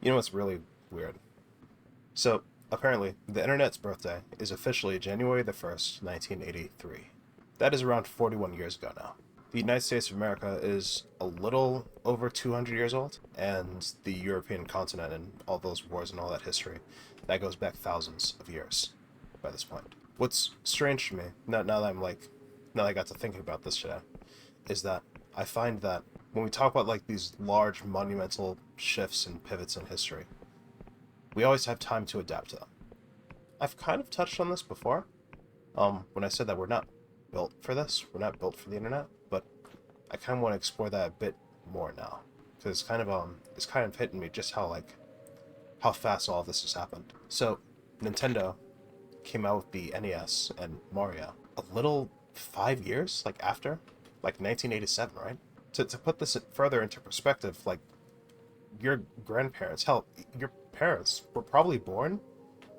You know what's really weird? So, apparently, the internet's birthday is officially January the 1st, 1983. That is around 41 years ago now. The United States of America is a little over 200 years old, and the European continent and all those wars and all that history, that goes back thousands of years by this point. What's strange to me, now that I got to thinking about this today, is that I find that when we talk about like these large monumental shifts and pivots in history, we always have time to adapt to them. I've kind of touched on this before, when I said that we're not built for this, we're not built for the internet, but I kind of want to explore that a bit more now, because it's kind of hitting me just how fast all of this has happened. So, Nintendo came out with the NES and Mario a little 5 years after, like 1987, right? To put this further into perspective, like your grandparents, hell, your parents were probably born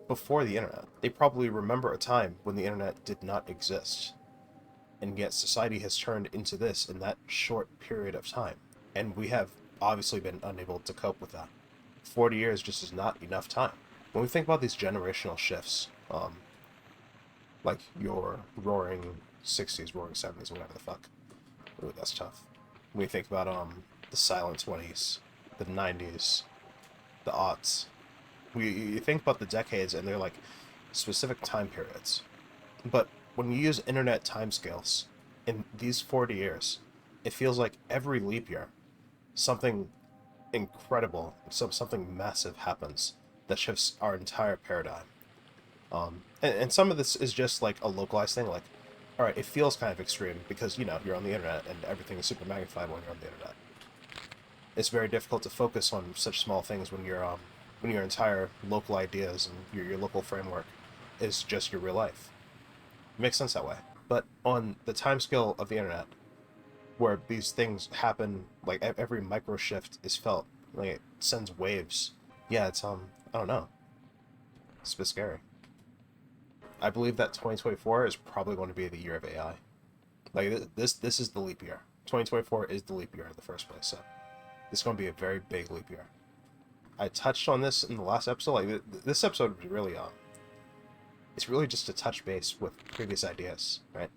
before the internet. They probably remember a time when the internet did not exist. And yet society has turned into this in that short period of time. And we have obviously been unable to cope with that. 40 years just is not enough time. When we think about these generational shifts, like your roaring 60s, roaring 70s, whatever the fuck. Ooh, that's tough. When we think about the silent 20s, the 90s, the aughts, you think about the decades and they're like specific time periods. But when you use internet timescales in these 40 years, it feels like every leap year, something incredible, something massive happens that shifts our entire paradigm. And some of this is just like a localized thing, like, all right, it feels kind of extreme because, you're on the internet and everything is super magnified when you're on the internet. It's very difficult to focus on such small things when your entire local ideas and your local framework is just your real life. It makes sense that way. But on the time scale of the internet, where these things happen, like every micro shift is felt, like it sends waves. Yeah, it's I don't know. It's a bit scary. I believe that 2024 is probably going to be the year of AI. Like this is the leap year. 2024 is the leap year in the first place. So this is going to be a very big leap year. I touched on this in the last episode. Like this episode was really it's really just to touch base with previous ideas, right?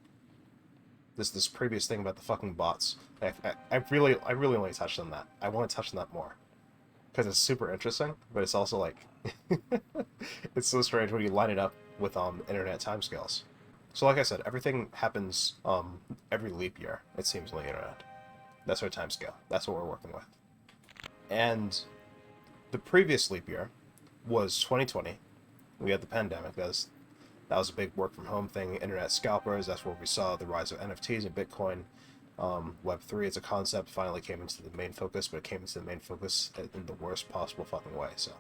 This previous thing about the fucking bots. I really only touched on that. I want to touch on that more because it's super interesting, but it's also like it's so strange when you line it up with internet timescales. So like I said, everything happens every leap year. It seems on the internet. That's our timescale. That's what we're working with. And the previous leap year was 2020. We had the pandemic. That was a big work from home thing. Internet scalpers. That's where we saw the rise of NFTs and Bitcoin. Web3 as a concept finally came into the main focus, but it came into the main focus in the worst possible fucking way. So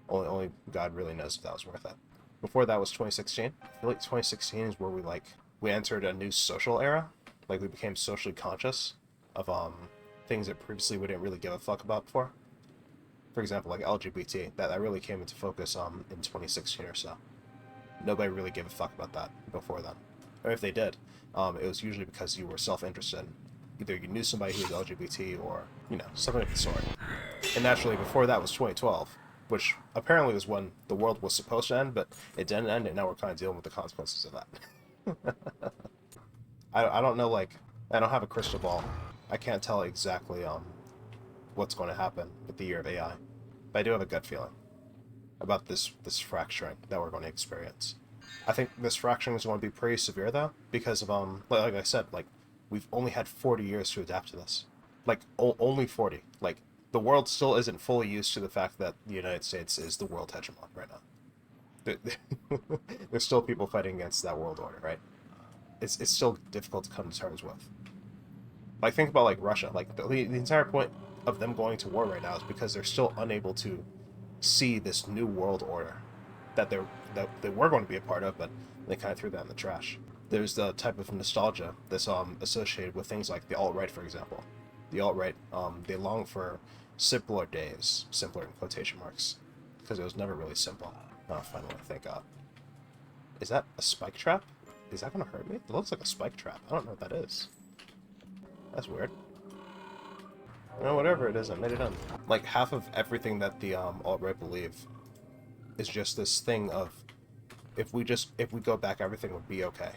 only God really knows if that was worth it. Before that was 2016. I feel like 2016 is where we entered a new social era. Like we became socially conscious of things that previously we didn't really give a fuck about before. For example, like LGBT, that really came into focus in 2016 or so. Nobody really gave a fuck about that before then. Or if they did, it was usually because you were self-interested. Either you knew somebody who was LGBT or, something of the sort. And naturally, before that was 2012, which apparently was when the world was supposed to end, but it didn't end, and now we're kind of dealing with the consequences of that. I don't know, I don't have a crystal ball. I can't tell exactly what's going to happen with the year of AI. But I do have a gut feeling about this fracturing that we're going to experience. I think this fracturing is going to be pretty severe though, because of like I said, we've only had 40 years to adapt to this. Only 40. The world still isn't fully used to the fact that the United States is the world hegemon right now. There's still people fighting against that world order, right? It's still difficult to come to terms with. Think about Russia. The entire point of them going to war right now is because they're still unable to see this new world order that they were going to be a part of, but they kind of threw that in the trash. There's the type of nostalgia that's associated with things like the alt-right, for example. The alt-right, they long for simpler days, simpler in quotation marks, because it was never really simple. Oh, finally, thank God. Is that a spike trap? Is that going to hurt me? It looks like a spike trap. I don't know what that is. That's weird. Whatever it is, I made it in. Like, half of everything that the alt-right believe is just this thing of, if we go back, everything would be okay.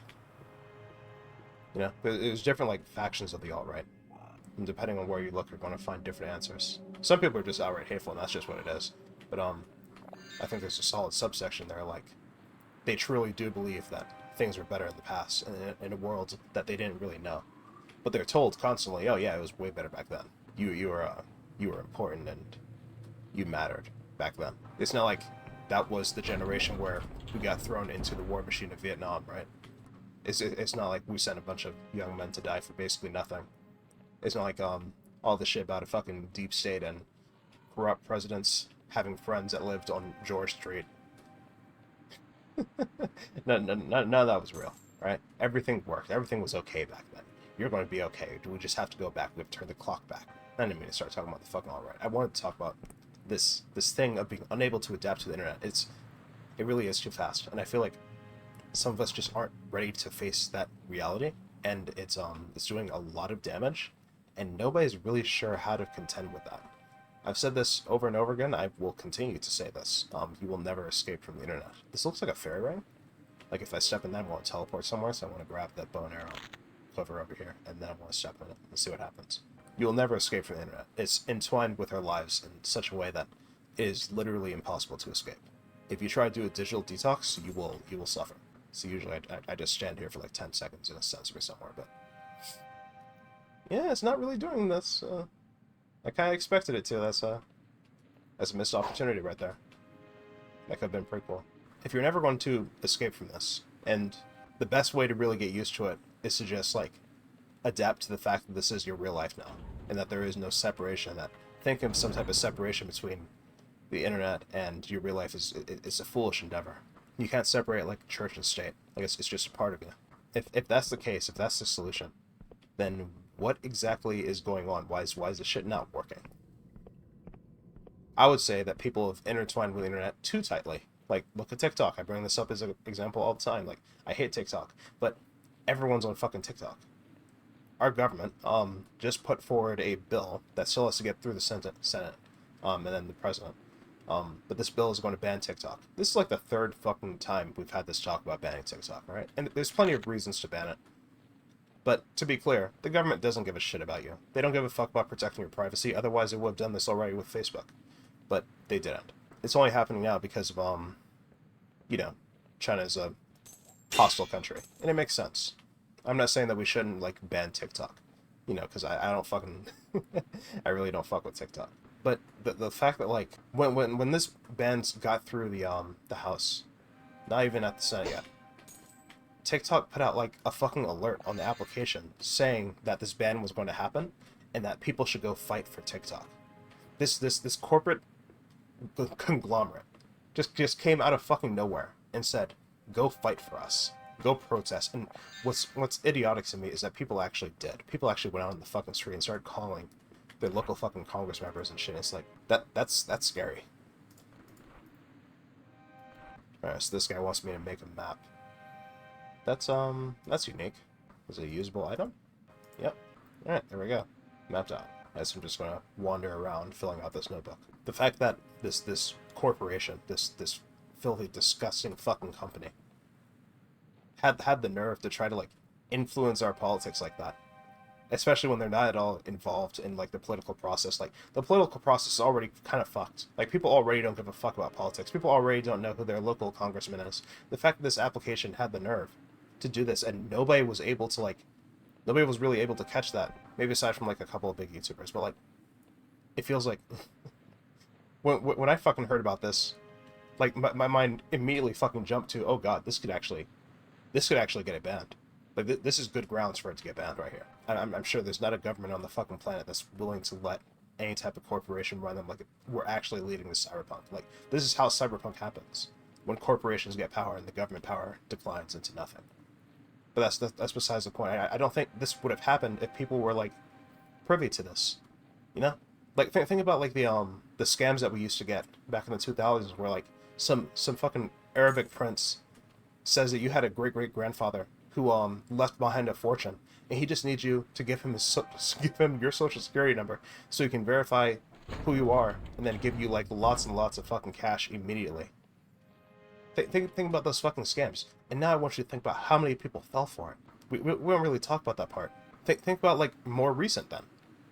You know, there's different, like, factions of the alt-right. And depending on where you look, you're going to find different answers. Some people are just outright hateful, and that's just what it is. But, I think there's a solid subsection there, like, they truly do believe that things were better in the past, in a world that they didn't really know. But they're told constantly, oh yeah, it was way better back then. You were important and you mattered back then. It's not like that was the generation where we got thrown into the war machine of Vietnam, right? It's not like we sent a bunch of young men to die for basically nothing. It's not like all the shit about a fucking deep state and corrupt presidents having friends that lived on George Street. None of that was real, right? Everything worked. Everything was okay back then. You're going to be okay. Do we just have to go back? We have to turn the clock back. I didn't mean to start talking about the fucking alt-right. I wanted to talk about this thing of being unable to adapt to the internet. It really is too fast, and I feel like some of us just aren't ready to face that reality, and it's doing a lot of damage, and nobody's really sure how to contend with that. I've said this over and over again. I will continue to say this. You will never escape from the internet. This looks like a fairy ring. Like, if I step in that, I want to teleport somewhere, so I want to grab that bow and arrow clever over here, and then I want to step in it and see what happens. You will never escape from the internet. It's entwined with our lives in such a way that it is literally impossible to escape. If you try to do a digital detox, you will suffer. So usually I just stand here for like 10 seconds in a sensory somewhere, but yeah, it's not really doing this. I kind of expected it to. That's a missed opportunity right there. That could have been pretty cool. If you're never going to escape from this, and the best way to really get used to it is to just, like, adapt to the fact that this is your real life now, and that there is no separation, that think of some type of separation between the internet and your real life is a foolish endeavor. You can't separate, like, church and state. Like, it's just a part of you. If that's the case, if that's the solution, then what exactly is going on? Why is this shit not working? I would say that people have intertwined with the internet too tightly. Like, look at TikTok. I bring this up as an example all the time. Like, I hate TikTok, but everyone's on fucking TikTok. Our government just put forward a bill that still has to get through the Senate, and then the president. But this bill is going to ban TikTok. This is like the third fucking time we've had this talk about banning TikTok, right? And there's plenty of reasons to ban it. But to be clear, the government doesn't give a shit about you. They don't give a fuck about protecting your privacy. Otherwise, they would have done this already with Facebook. But they didn't. It's only happening now because of, you know, China's a hostile country. And it makes sense. I'm not saying that we shouldn't, like, ban TikTok. You know, because I don't fucking... I really don't fuck with TikTok. But the fact that, like, when this ban got through the House, not even at the Senate yet, TikTok put out, like, a fucking alert on the application saying that this ban was going to happen and that people should go fight for TikTok. This corporate conglomerate just came out of fucking nowhere and said, go fight for us. Go protest. And what's idiotic to me is that people actually did. People actually went out on the fucking street and started calling their local fucking Congress members and shit. It's like, that's scary. Alright, so this guy wants me to make a map. That's unique. Is it a usable item? Yep. Alright, there we go. Mapped out. As I'm just gonna wander around filling out this notebook. The fact that this corporation, this filthy, disgusting fucking company had the nerve to try to, like, influence our politics like that. Especially when they're not at all involved in, like, the political process. Like, the political process is already kind of fucked. Like, people already don't give a fuck about politics. People already don't know who their local congressman is. The fact that this application had the nerve to do this, and nobody was really able to catch that. Maybe aside from, like, a couple of big YouTubers, but, like, it feels like when I fucking heard about this, like, my mind immediately fucking jumped to, oh god, this could actually get it banned. Like, this is good grounds for it to get banned right here. I'm sure there's not a government on the fucking planet that's willing to let any type of corporation run them. Like, we're actually leading this cyberpunk. Like, this is how cyberpunk happens. When corporations get power and the government power declines into nothing. But that's besides the point. I don't think this would have happened if people were, like, privy to this. You know? Like, think about, like, the scams that we used to get back in the 2000s where, like, some fucking Arabic prince says that you had a great-great-grandfather who left behind a fortune, and he just needs you to give him give him your social security number so he can verify who you are, and then give you like lots and lots of fucking cash immediately. Think about those fucking scams. And now I want you to think about how many people fell for it. We don't really talk about that part. Think about like more recent then,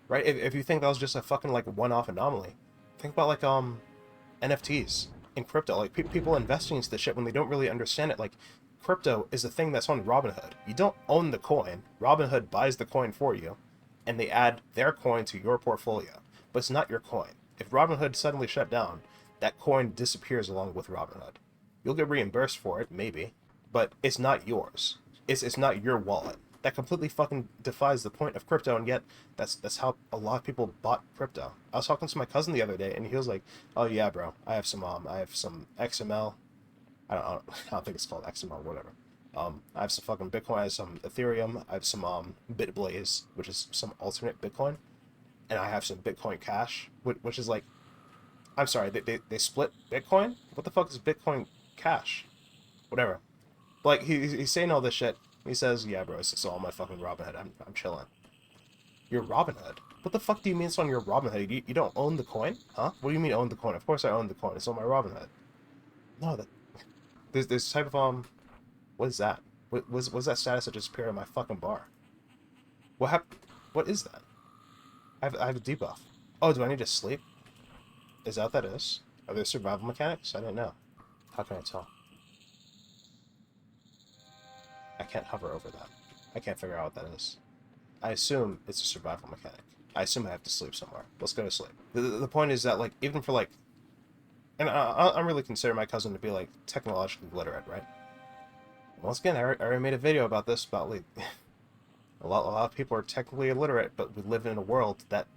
right? If you think that was just a fucking like one-off anomaly, think about like NFTs in crypto, like people investing into the shit when they don't really understand it. Like, crypto is a thing that's on Robinhood. You don't own the coin. Robinhood buys the coin for you, and they add their coin to your portfolio. But it's not your coin. If Robinhood suddenly shut down, that coin disappears along with Robinhood. You'll get reimbursed for it, maybe, but it's not yours. It's not your wallet. That completely fucking defies the point of crypto, and yet that's how a lot of people bought crypto. I was talking to my cousin the other day, and he was like, "Oh yeah, bro, I have some XML. I don't think it's called XML, whatever. I have some fucking Bitcoin, I have some Ethereum, I have some BitBlaze, which is some alternate Bitcoin, and I have some Bitcoin Cash, which is like, I'm sorry, they split Bitcoin? What the fuck is Bitcoin Cash? Whatever. But like, he's saying all this shit. He says, yeah, bro, it's all my fucking Robinhood. I'm chilling. Your Robinhood? What the fuck do you mean it's on your Robinhood? You don't own the coin? Huh? What do you mean own the coin? Of course I own the coin. It's on my Robinhood. No, there's this type of, what is that? What's that status that just appeared on my fucking bar? What is that? I have a debuff. Oh, do I need to sleep? Is that what that is? Are there survival mechanics? I didn't know. How can I tell? I can't hover over that. I can't figure out what that is. I assume it's a survival mechanic. I assume I have to sleep somewhere. Let's go to sleep. The point is that, like, even for, like... And I really consider my cousin to be, like, technologically literate, right? Once again, I already made a video about this, about, like... a lot of people are technically illiterate, but we live in a world that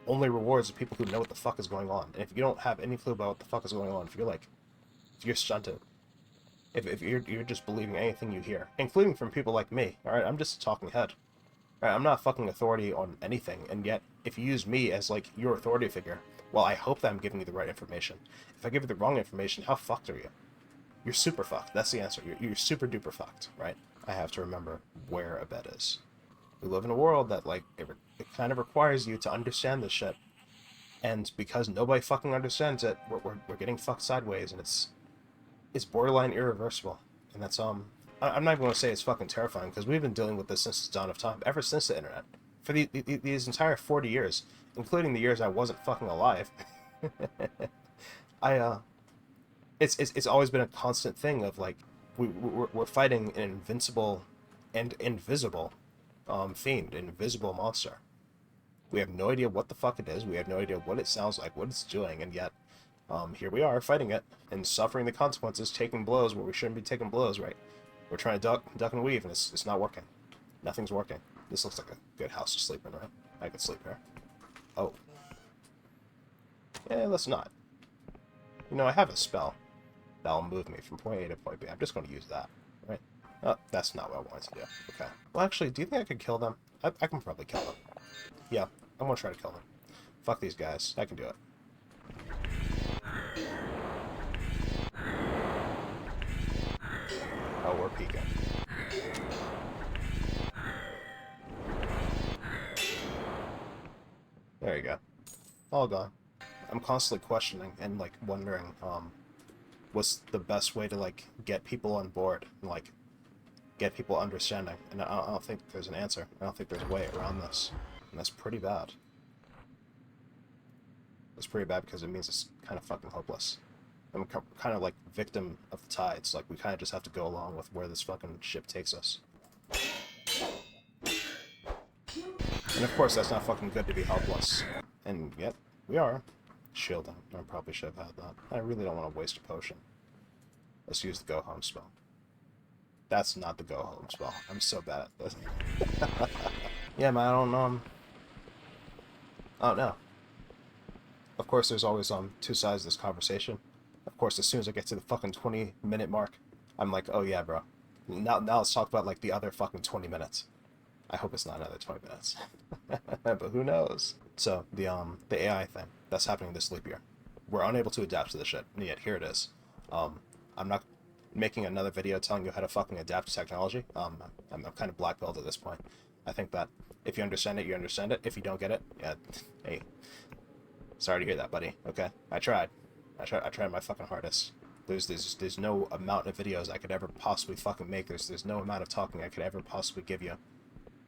only rewards the people who know what the fuck is going on. And if you don't have any clue about what the fuck is going on, if you're stunted, if you're just believing anything you hear, including from people like me, alright? I'm just a talking head. Alright, I'm not a fucking authority on anything, and yet, if you use me as, like, your authority figure, well, I hope that I'm giving you the right information. If I give you the wrong information, how fucked are you? You're super fucked. That's the answer. You're super duper fucked, right? I have to remember where a bed is. We live in a world that, like, it kind of requires you to understand this shit. And because nobody fucking understands it, we're getting fucked sideways, and it's borderline irreversible. And that's, I'm not even going to say it's fucking terrifying, because we've been dealing with this since the dawn of time, ever since the internet. For these entire 40 years, including the years I wasn't fucking alive. It's always been a constant thing of, like, we're fighting an invincible and invisible fiend, an invisible monster. We have no idea what the fuck it is, we have no idea what it sounds like, what it's doing, and yet, here we are fighting it, and suffering the consequences, taking blows where we shouldn't be taking blows, right? We're trying to duck and weave, and it's not working. Nothing's working. This looks like a good house to sleep in, right? I could sleep here. Oh. Yeah, let's not. You know, I have a spell that'll move me from point A to point B. I'm just going to use that, right? Oh, that's not what I wanted to do. Okay. Well, actually, do you think I could kill them? I can probably kill them. Yeah, I'm going to try to kill them. Fuck these guys. I can do it. Oh, we're peeking. There you go. All gone. I'm constantly questioning and, like, wondering, what's the best way to, like, get people on board and, like, get people understanding. And I don't think there's an answer. I don't think there's a way around this. And that's pretty bad. It's pretty bad because it means it's kind of fucking hopeless. I'm kind of like victim of the tides. Like, we kind of just have to go along with where this fucking ship takes us. And of course, that's not fucking good to be helpless. And yet, we are. Shielding. I probably should have had that. I really don't want to waste a potion. Let's use the go home spell. That's not the go home spell. I'm so bad at this. Yeah, man, I don't know. Oh, no. Of course, there's always two sides to this conversation. Of course, as soon as I get to the fucking 20-minute mark, I'm like, oh yeah, bro. Now let's talk about, like, the other fucking 20 minutes. I hope it's not another 20 minutes. But who knows? So, the AI thing, that's happening this leap year. We're unable to adapt to this shit, and yet here it is. I'm not making another video telling you how to fucking adapt to technology. I'm kind of black belt at this point. I think that if you understand it, you understand it. If you don't get it, yeah, hey, sorry to hear that, buddy. Okay, I tried my fucking hardest. There's no amount of videos I could ever possibly fucking make. There's no amount of talking I could ever possibly give you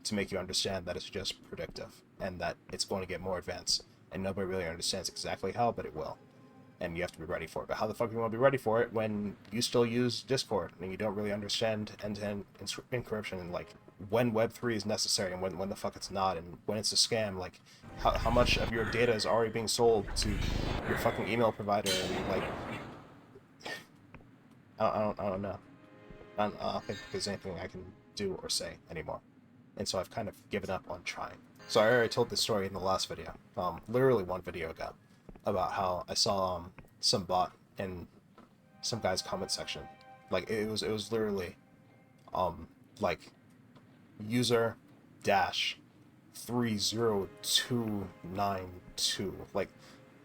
to make you understand that it's just predictive and that it's going to get more advanced. And nobody really understands exactly how, but it will. And you have to be ready for it. But how the fuck do you want to be ready for it when you still use Discord and you don't really understand end-to-end encryption and like when Web3 is necessary and when the fuck it's not, and when it's a scam, like how much of your data is already being sold to your fucking email provider, and like I don't know. I don't think there's anything I can do or say anymore. And so I've kind of given up on trying. So I already told this story in the last video, literally one video ago, about how I saw some bot in some guy's comment section. Like it was literally like user dash 30292. Like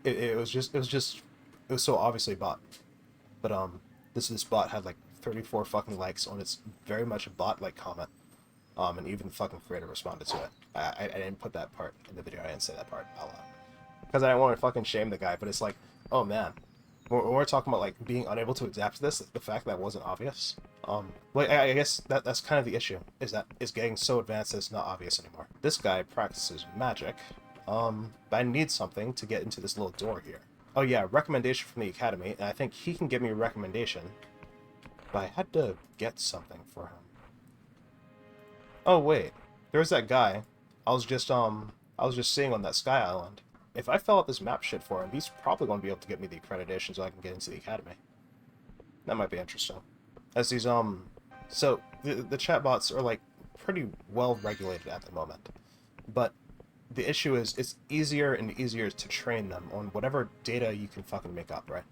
it was so obviously a bot. But this bot had like 34 fucking likes on its very much a bot-like comment. And even the fucking creator responded to it. I didn't put that part in the video. I didn't say that part out loud because I didn't want to fucking shame the guy. But it's like, oh man, when we're talking about like being unable to adapt to this, the fact that wasn't obvious. Like I guess that's kind of the issue, is that it's getting so advanced that it's not obvious anymore. This guy practices magic, but I need something to get into this little door here. Oh yeah, recommendation from the academy, and I think he can give me a recommendation, but I had to get something for him. Oh wait, there's that guy I was just seeing on that Sky Island. If I fill out this map shit for him, he's probably going to be able to get me the accreditation so I can get into the academy. That might be interesting. As these so the chatbots are like pretty well regulated at the moment, but the issue is it's easier and easier to train them on whatever data you can fucking make up, right?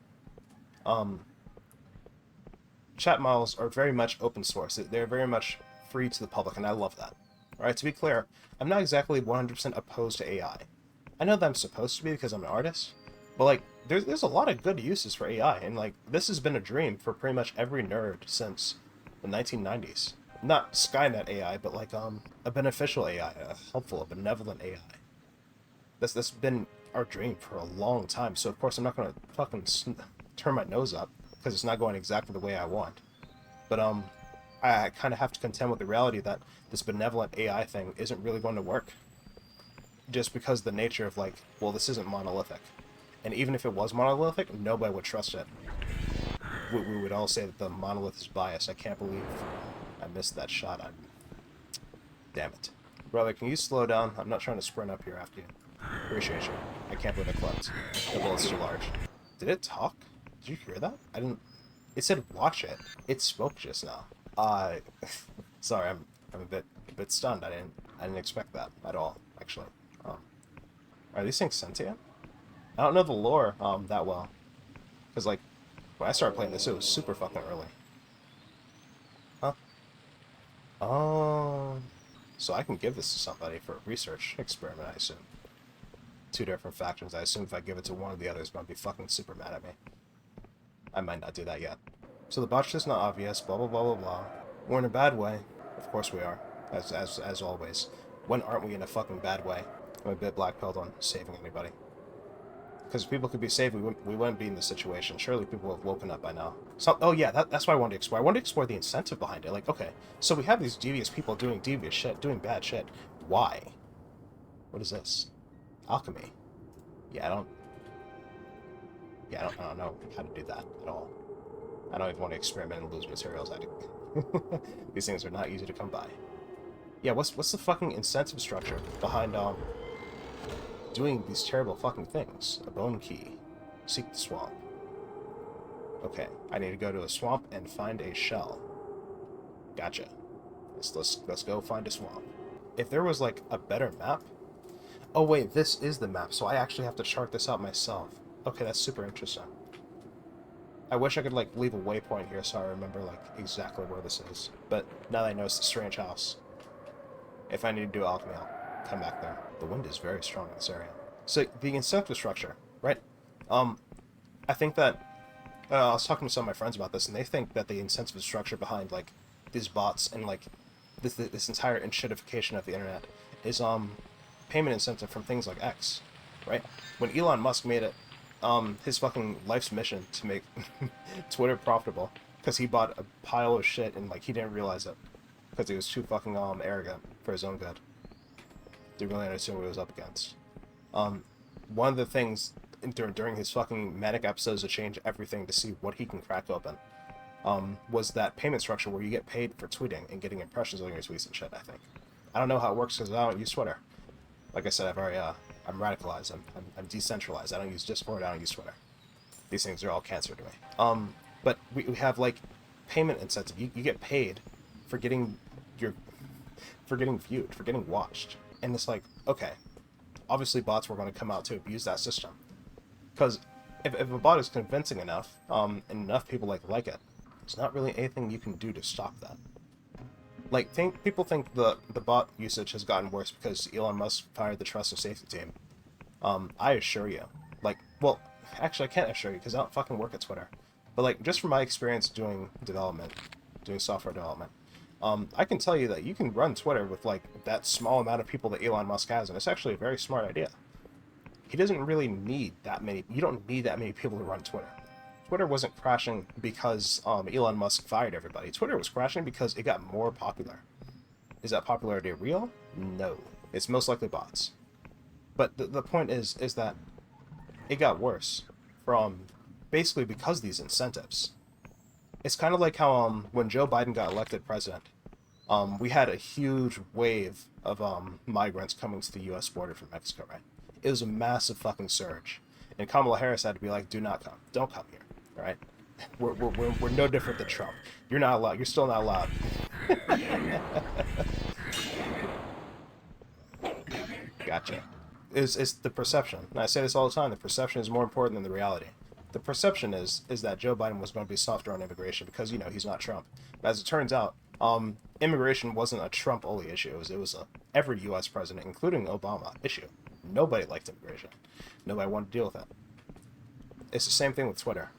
Chat models are very much open source. They're very much free to the public, and I love that. Alright, to be clear, I'm not exactly 100% opposed to AI. I know that I'm supposed to be because I'm an artist, but like, there's a lot of good uses for AI, and like, this has been a dream for pretty much every nerd since the 1990s. Not Skynet AI, but like, a beneficial AI, a helpful, a benevolent AI. That's been our dream for a long time, so of course I'm not gonna fucking turn my nose up, because it's not going exactly the way I want. But, I kind of have to contend with the reality that this benevolent AI thing isn't really going to work. Just because the nature of like, well, this isn't monolithic. And even if it was monolithic, nobody would trust it. We would all say that the monolith is biased. I can't believe I missed that shot. Damn it. Brother, can you slow down? I'm not trying to sprint up here after you. Appreciate you. I can't believe I clipped. The bullet's too large. Did it talk? Did you hear that? I didn't... It said watch it. It spoke just now. Sorry, I'm a bit stunned. I didn't expect that at all, actually. Are these things sentient? I don't know the lore that well, because like when I started playing this, it was super fucking early. Huh? Oh, so I can give this to somebody for a research experiment, I assume. Two different factions. I assume if I give it to one of the others, they'll be fucking super mad at me. I might not do that yet. So the botch is not obvious, blah blah blah blah blah. We're in a bad way. Of course we are. As always. When aren't we in a fucking bad way? I'm a bit black-pilled on saving anybody. Because if people could be saved, we wouldn't be in this situation. Surely people have woken up by now. So, oh yeah, that's why I wanted to explore. I wanted to explore the incentive behind it. Like, okay, so we have these devious people doing devious shit, doing bad shit. Why? What is this? Alchemy. Yeah, I don't know how to do that at all. I don't even want to experiment and lose materials. These things are not easy to come by. Yeah, what's the fucking incentive structure behind doing these terrible fucking things? A bone key. Seek the swamp. Okay, I need to go to a swamp and find a shell. Gotcha. Let's go find a swamp. If there was like a better map. Oh wait, this is the map, so I actually have to chart this out myself. Okay, that's super interesting. I wish I could like leave a waypoint here so I remember like exactly where this is. But now that I know it's the strange house, if I need to do alchemy, I'll come back there. The wind is very strong in this area. So the incentive structure, right? I think that I was talking to some of my friends about this, and they think that the incentive structure behind like these bots and like this entire enshittification of the internet is payment incentive from things like X, right? When Elon Musk made it his fucking life's mission to make Twitter profitable, because he bought a pile of shit and like he didn't realize it because he was too fucking arrogant for his own good. Didn't really understand what he was up against. One of the things during his fucking manic episodes to change everything to see what he can crack open was that payment structure where you get paid for tweeting and getting impressions on your tweets and shit. I think I don't know how it works because I don't use Twitter. Like I said, I'm radicalized. I'm decentralized. I don't use Discord. I don't use Twitter. These things are all cancer to me. But we have like payment incentive. You get paid for getting viewed, for getting watched, and it's like, okay, obviously bots were going to come out to abuse that system, because if a bot is convincing enough, and enough people like it, there's not really anything you can do to stop that. Like, people think the bot usage has gotten worse because Elon Musk fired the trust and safety team. I assure you, like, well, actually I can't assure you because I don't fucking work at Twitter, but like, just from my experience doing software development, I can tell you that you can run Twitter with like that small amount of people that Elon Musk has, and it's actually a very smart idea. He doesn't really need that many. You don't need that many people to run Twitter. Twitter wasn't crashing because Elon Musk fired everybody. Twitter was crashing because it got more popular. Is that popularity real? No. It's most likely bots. But the point is that it got worse from basically because of these incentives. It's kind of like how when Joe Biden got elected president, we had a huge wave of migrants coming to the U.S. border from Mexico, right? It was a massive fucking surge. And Kamala Harris had to be like, do not come. Don't come here, right? We're no different than Trump. You're not allowed. You're still not allowed. Gotcha. It's the perception. And I say this all the time. The perception is more important than the reality. The perception is that Joe Biden was going to be softer on immigration because, you know, he's not Trump. But as it turns out, immigration wasn't a Trump-only issue. It was a every U.S. president, including Obama, issue. Nobody liked immigration. Nobody wanted to deal with it. It's the same thing with Twitter.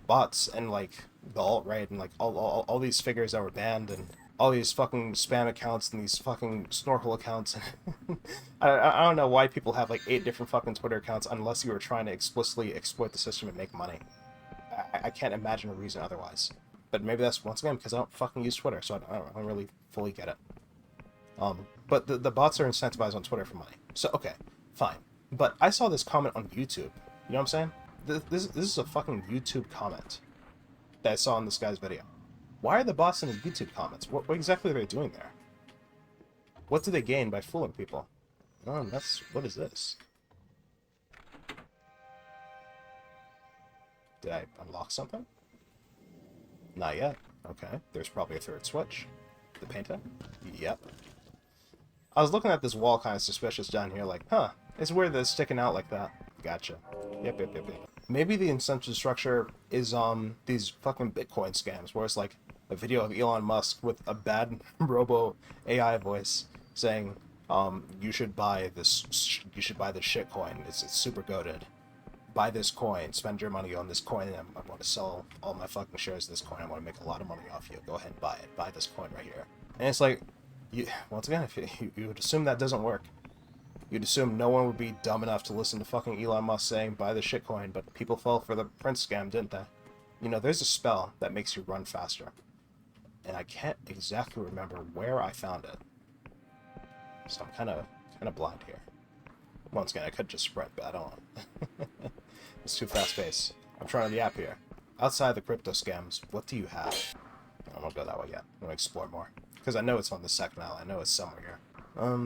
Bots and, like, the alt-right and, like, all these figures that were banned and all these fucking spam accounts and these fucking snorkel accounts. I don't know why people have, like, 8 different fucking Twitter accounts unless you were trying to explicitly exploit the system and make money. I can't imagine a reason otherwise. But maybe that's, once again, because I don't fucking use Twitter, so I don't really fully get it. But the bots are incentivized on Twitter for money. So, okay, fine. But I saw this comment on YouTube. You know what I'm saying? This is a fucking YouTube comment that I saw in this guy's video. Why are the bots in the YouTube comments? What exactly are they doing there? What do they gain by fooling people? What is this? Did I unlock something? Not yet. Okay, there's probably a third switch. The painting? Yep. I was looking at this wall kind of suspicious down here, like, huh, it's weird that it's sticking out like that. Gotcha. Yep. Maybe the incentive structure is these fucking Bitcoin scams, where it's like a video of Elon Musk with a bad robo AI voice saying, you should buy this shit coin. It's super goated. Buy this coin, spend your money on this coin, and I want to sell all my fucking shares of this coin. I want to make a lot of money off you. Go ahead and buy it. Buy this coin right here. And it's like, once again, if you would assume that doesn't work. You'd assume no one would be dumb enough to listen to fucking Elon Musk saying, buy the shitcoin, but people fell for the Prince scam, didn't they? You know, there's a spell that makes you run faster. And I can't exactly remember where I found it. So I'm kind of blind here. Once again, I could just sprint, but I don't want to. It's too fast-paced. I'm trying the app here. Outside the crypto scams, what do you have? I won't go that way yet. I'm going to explore more. Because I know it's on the second island. I know it's somewhere here.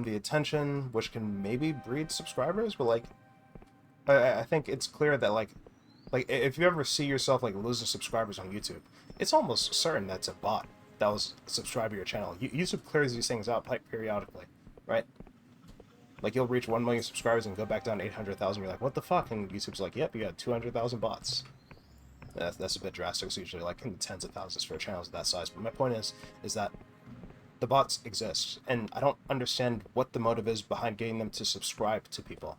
The attention, which can maybe breed subscribers, but, like, I think it's clear that, like, if you ever see yourself, like, losing subscribers on YouTube, it's almost certain that's a bot that was subscribed to your channel. YouTube clears these things out periodically, right? Like, you'll reach 1 million subscribers and go back down to 800,000. You're like, what the fuck? And YouTube's like, yep, you got 200,000 bots. That's a bit drastic. It's usually, like, in the tens of thousands for channels of that size. But my point is that the bots exist, and I don't understand what the motive is behind getting them to subscribe to people.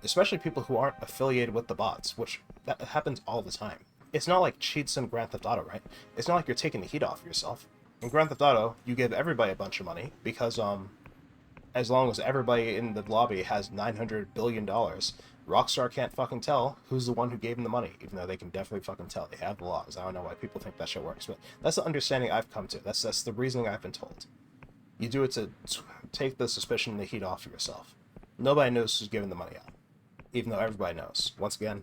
Especially people who aren't affiliated with the bots, which that happens all the time. it's not like cheats in Grand Theft Auto, right? It's not like you're taking the heat off yourself. In Grand Theft Auto, you give everybody a bunch of money because as long as everybody in the lobby has $900 billion, Rockstar can't fucking tell who's the one who gave them the money, even though they can definitely fucking tell. They have the laws. I don't know why people think that shit works, but that's the understanding I've come to. That's the reasoning I've been told. You do it to take the suspicion and the heat off of yourself. Nobody knows who's giving the money out, even though everybody knows. Once again,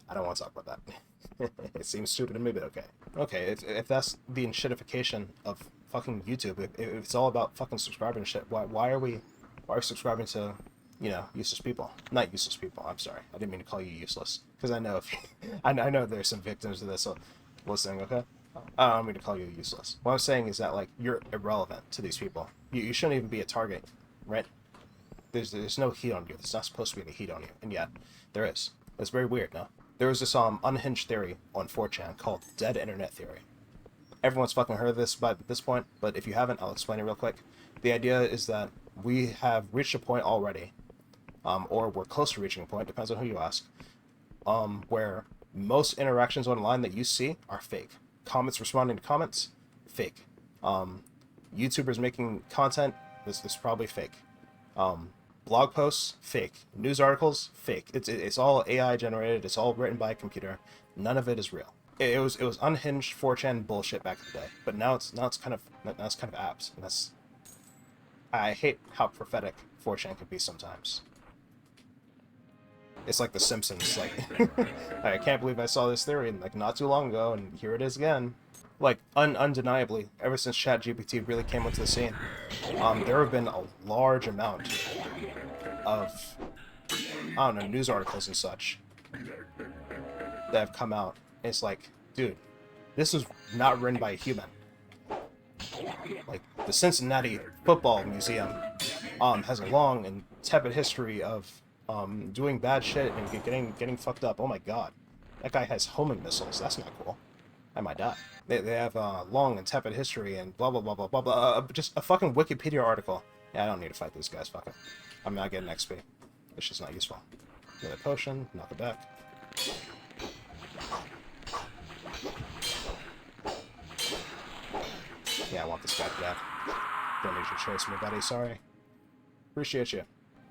I don't want to talk about that. It seems stupid to me, but okay. Okay, if that's the shitification of fucking YouTube, if it's all about fucking subscribing and shit, why are we subscribing to, useless people? Not useless people, I'm sorry. I didn't mean to call you useless. Because I know I know there's some victims of this listening, okay? I don't mean to call you useless. What I'm saying is that, like, you're irrelevant to these people. You shouldn't even be a target, right? There's no heat on you. There's not supposed to be any heat on you, and yet there is. It's very weird, no? There was this unhinged theory on 4chan called dead internet theory. Everyone's fucking heard of this by this point, but if you haven't, I'll explain it real quick. The idea is that we have reached a point already, or we're close to reaching a point, depends on who you ask, where most interactions online that you see are fake. Comments responding to comments, fake. YouTubers making content, this is probably fake. Blog posts, fake. News articles, fake. It's all AI generated. It's all written by a computer. None of it is real. It was unhinged 4chan bullshit back in the day, but now it's kind of apt. And I hate how prophetic 4chan can be sometimes. It's like The Simpsons. Like, I can't believe I saw this theory like not too long ago, and here it is again. Like, undeniably, ever since ChatGPT really came onto the scene, there have been a large amount of, I don't know, news articles and such that have come out. And it's like, dude, this was not written by a human. Like, the Cincinnati Football Museum has a long and tepid history of doing bad shit and getting fucked up. Oh my god, that guy has homing missiles. That's not cool. I might die. They have a long and tepid history and blah blah blah blah blah blah. Just a fucking Wikipedia article. Yeah, I don't need to fight these guys. Fuck it. I'm not getting XP. It's just not useful. Get a potion. Knock it back. Yeah, I want this guy dead. Don't need your choice, my buddy. Sorry. Appreciate you.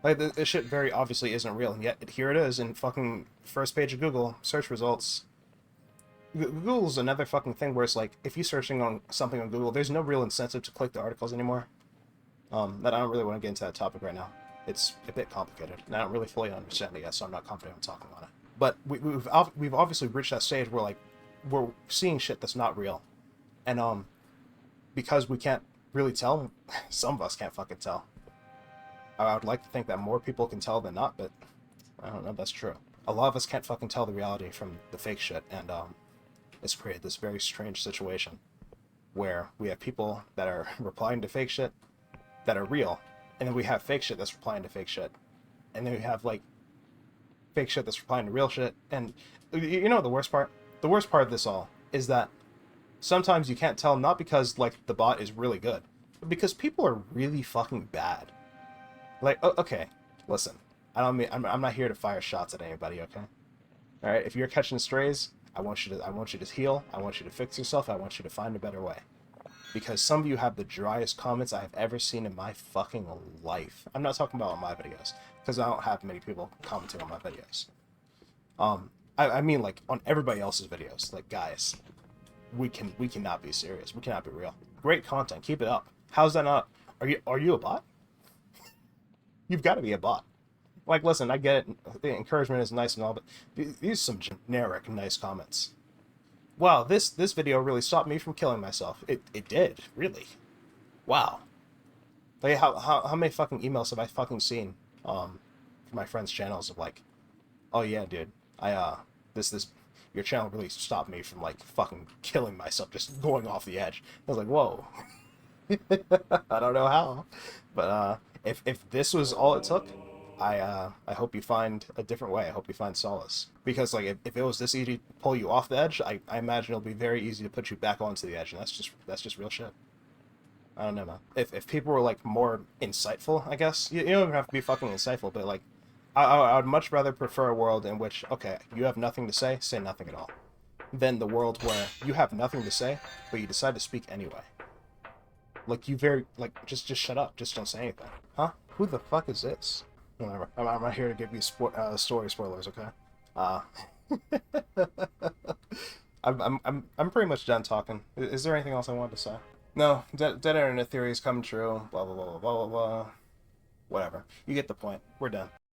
Like, this shit very obviously isn't real, and yet here it is in fucking first page of Google search results. Google's another fucking thing where it's like, if you're searching on something on Google, there's no real incentive to click the articles anymore. That I don't really want to get into that topic right now. It's a bit complicated, and I don't really fully understand it yet, so I'm not confident in talking on it. But we've obviously reached that stage where, like, we're seeing shit that's not real, and because we can't really tell, some of us can't fucking tell. I would like to think that more people can tell than not, but I don't know if that's true. A lot of us can't fucking tell the reality from the fake shit, and it's created this very strange situation where we have people that are replying to fake shit that are real, and then we have fake shit that's replying to fake shit, and then we have, like, fake shit that's replying to real shit. And you know the worst part? The worst part of this all is that sometimes you can't tell, not because, like, the bot is really good, but because people are really fucking bad. Like, okay, listen, I'm not here to fire shots at anybody, okay? All right, if you're catching strays, I want you to heal. I want you to fix yourself. I want you to find a better way. Because some of you have the driest comments I have ever seen in my fucking life. I'm not talking about on my videos, because I don't have many people commenting on my videos. I mean, like, on everybody else's videos. Like, guys, we cannot be serious. We cannot be real. Great content. Keep it up. How's that not? Are you a bot? You've got to be a bot. Like, listen, I get it. The encouragement is nice and all, but these are some generic nice comments. Wow, this video really stopped me from killing myself. It did, really. Wow. Like, how many fucking emails have I fucking seen from my friends' channels of, like, oh yeah, dude, your channel really stopped me from, like, fucking killing myself, just going off the edge. I was like, whoa. I don't know how, but if this was all it took, I hope you find a different way. I hope you find solace. Because, like, if it was this easy to pull you off the edge, I imagine it'll be very easy to put you back onto the edge, and that's just real shit. I don't know, man. If people were, like, more insightful, I guess, you don't even have to be fucking insightful, but, like, I would much rather prefer a world in which, okay, you have nothing to say nothing at all. than the world where you have nothing to say, but you decide to speak anyway. Like, you very, like, just shut up. Just don't say anything. Huh? Who the fuck is this? Whatever. I'm not here to give you story spoilers, okay? Uh, I'm pretty much done talking. Is there anything else I wanted to say? No, dead internet theories come true. Blah blah blah blah blah blah. Whatever. You get the point. We're done.